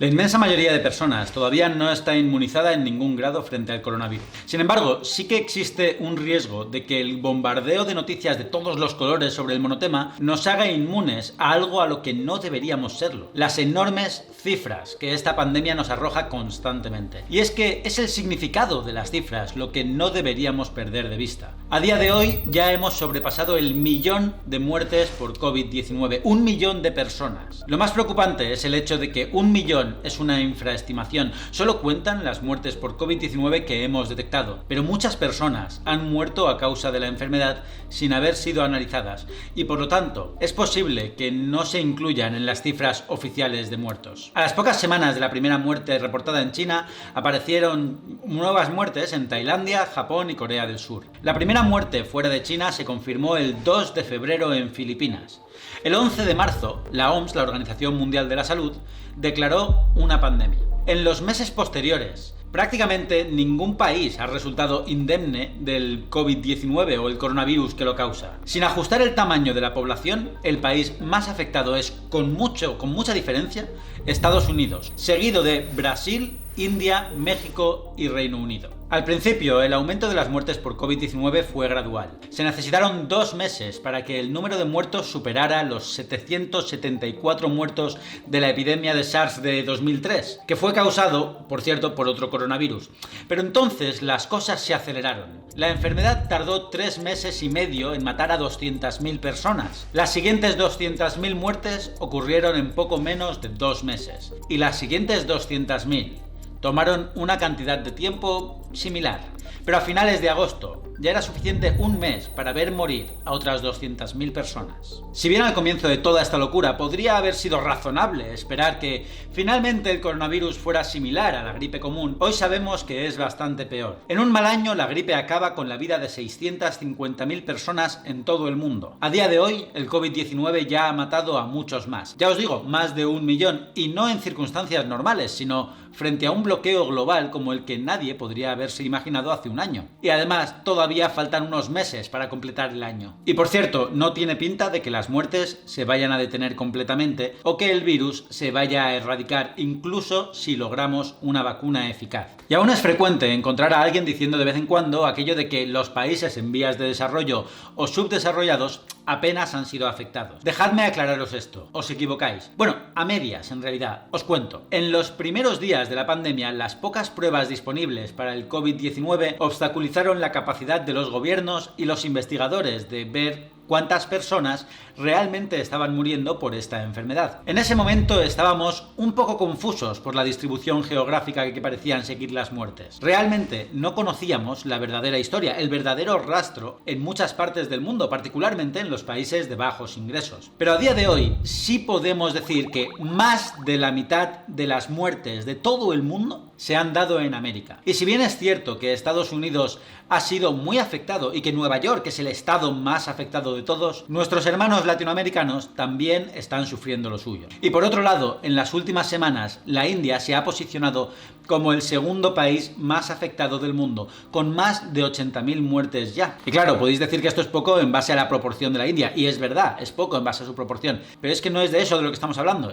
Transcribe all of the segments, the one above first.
La inmensa mayoría de personas todavía no está inmunizada en ningún grado frente al coronavirus. Sin embargo, sí que existe un riesgo de que el bombardeo de noticias de todos los colores sobre el monotema nos haga inmunes a algo a lo que no deberíamos serlo. Las enormes cifras que esta pandemia nos arroja constantemente. Y es que es el significado de las cifras lo que no deberíamos perder de vista. A día de hoy ya hemos sobrepasado el 1.000.000 de muertes por COVID-19. 1.000.000 de personas. Lo más preocupante es el hecho de que 1.000.000 es una infraestimación. Solo cuentan las muertes por COVID-19 que hemos detectado. Pero muchas personas han muerto a causa de la enfermedad sin haber sido analizadas. Y por lo tanto, es posible que no se incluyan en las cifras oficiales de muertos. A las pocas semanas de la primera muerte reportada en China, aparecieron nuevas muertes en Tailandia, Japón y Corea del Sur. La primera muerte fuera de China se confirmó el 2 de febrero en Filipinas. El 11 de marzo, la OMS, la Organización Mundial de la Salud, declaró una pandemia. En los meses posteriores, prácticamente ningún país ha resultado indemne del COVID-19 o el coronavirus que lo causa. Sin ajustar el tamaño de la población, el país más afectado es, con mucha diferencia, Estados Unidos, seguido de Brasil, India, México y Reino Unido. Al principio, el aumento de las muertes por COVID-19 fue gradual. Se necesitaron 2 meses para que el número de muertos superara los 774 muertos de la epidemia de SARS de 2003, que fue causado, por cierto, por otro coronavirus. Pero entonces las cosas se aceleraron. La enfermedad tardó 3 meses y medio en matar a 200.000 personas. Las siguientes 200.000 muertes ocurrieron en poco menos de 2 meses. Y las siguientes 200.000 tomaron una cantidad de tiempo similar. Pero a finales de agosto ya era suficiente un mes para ver morir a otras 200.000 personas. Si bien al comienzo de toda esta locura podría haber sido razonable esperar que finalmente el coronavirus fuera similar a la gripe común, hoy sabemos que es bastante peor. En un mal año la gripe acaba con la vida de 650.000 personas en todo el mundo. A día de hoy el COVID-19 ya ha matado a muchos más. Ya os digo, más de 1.000.000, y no en circunstancias normales, sino frente a un bloqueo global como el que nadie podría haberse imaginado hace un año. Y además, todavía faltan unos meses para completar el año. Y por cierto, no tiene pinta de que las muertes se vayan a detener completamente o que el virus se vaya a erradicar, incluso si logramos una vacuna eficaz. Y aún es frecuente encontrar a alguien diciendo de vez en cuando aquello de que los países en vías de desarrollo o subdesarrollados apenas han sido afectados. Dejadme aclararos esto, os equivocáis. Bueno, a medias en realidad, os cuento. En los primeros días de la pandemia, las pocas pruebas disponibles para el COVID-19 obstaculizaron la capacidad de los gobiernos y los investigadores de ver cuántas personas realmente estaban muriendo por esta enfermedad. En ese momento estábamos un poco confusos por la distribución geográfica que parecían seguir las muertes. Realmente no conocíamos la verdadera historia, el verdadero rastro en muchas partes del mundo, particularmente en los países de bajos ingresos. Pero a día de hoy sí podemos decir que más de la mitad de las muertes de todo el mundo se han dado en América. Y si bien es cierto que Estados Unidos ha sido muy afectado y que Nueva York es el estado más afectado de todos, nuestros hermanos latinoamericanos también están sufriendo lo suyo. Y por otro lado, en las últimas semanas, la India se ha posicionado como el segundo país más afectado del mundo, con más de 80.000 muertes ya. Y claro, podéis decir que esto es poco en base a la proporción de la India, y es verdad, es poco en base a su proporción, pero es que no es de eso de lo que estamos hablando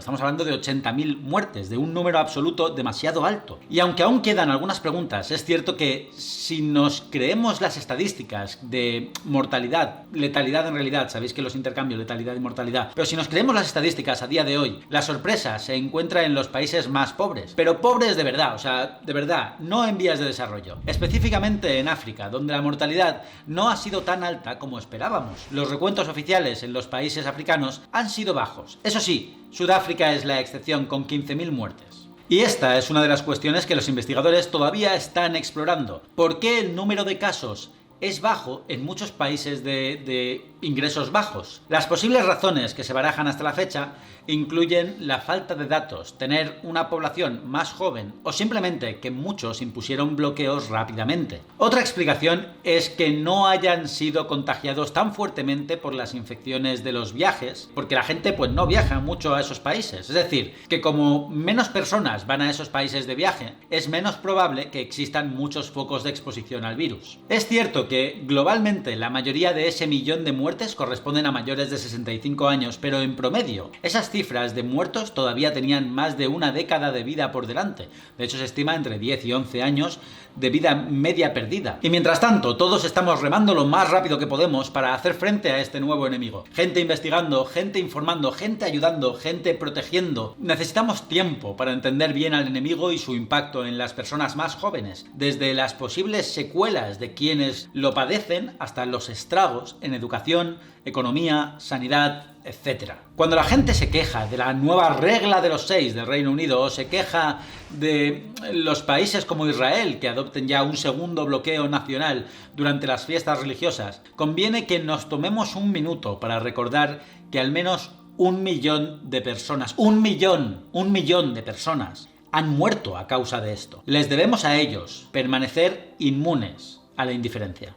de 80.000 muertes, de un número absoluto demasiado alto. Y aunque aún quedan algunas preguntas, es cierto que si nos creemos las estadísticas de mortalidad, letalidad en realidad, sabéis que los intercambios, letalidad y mortalidad, pero si nos creemos las estadísticas a día de hoy, la sorpresa se encuentra en los países más pobres, pero pobres de verdad, o sea, de verdad, no en vías de desarrollo, específicamente en África, donde la mortalidad no ha sido tan alta como esperábamos. Los recuentos oficiales en los países africanos han sido bajos. Eso sí, Sudáfrica es la excepción, con 15.000 muertes. Y esta es una de las cuestiones que los investigadores todavía están explorando. ¿Por qué el número de casos es bajo en muchos países de ingresos bajos? Las posibles razones que se barajan hasta la fecha incluyen la falta de datos, tener una población más joven o simplemente que muchos impusieron bloqueos rápidamente. Otra explicación es que no hayan sido contagiados tan fuertemente por las infecciones de los viajes, porque la gente pues no viaja mucho a esos países. Es decir, que como menos personas van a esos países de viaje, es menos probable que existan muchos focos de exposición al virus. Es cierto que globalmente la mayoría de ese 1.000.000 de muertes muertes corresponden a mayores de 65 años, pero en promedio, esas cifras de muertos todavía tenían más de una década de vida por delante. De hecho, se estima entre 10 y 11 años de vida media perdida. Y mientras tanto, todos estamos remando lo más rápido que podemos para hacer frente a este nuevo enemigo. Gente investigando, gente informando, gente ayudando, gente protegiendo. Necesitamos tiempo para entender bien al enemigo y su impacto en las personas más jóvenes, desde las posibles secuelas de quienes lo padecen hasta los estragos en educación, economía, sanidad, etc. Cuando la gente se queja de la nueva regla de los 6 del Reino Unido o se queja de los países como Israel que adopten ya un segundo bloqueo nacional durante las fiestas religiosas, conviene que nos tomemos un minuto para recordar que al menos 1.000.000 de personas, 1.000.000 de personas han muerto a causa de esto. Les debemos a ellos permanecer inmunes a la indiferencia.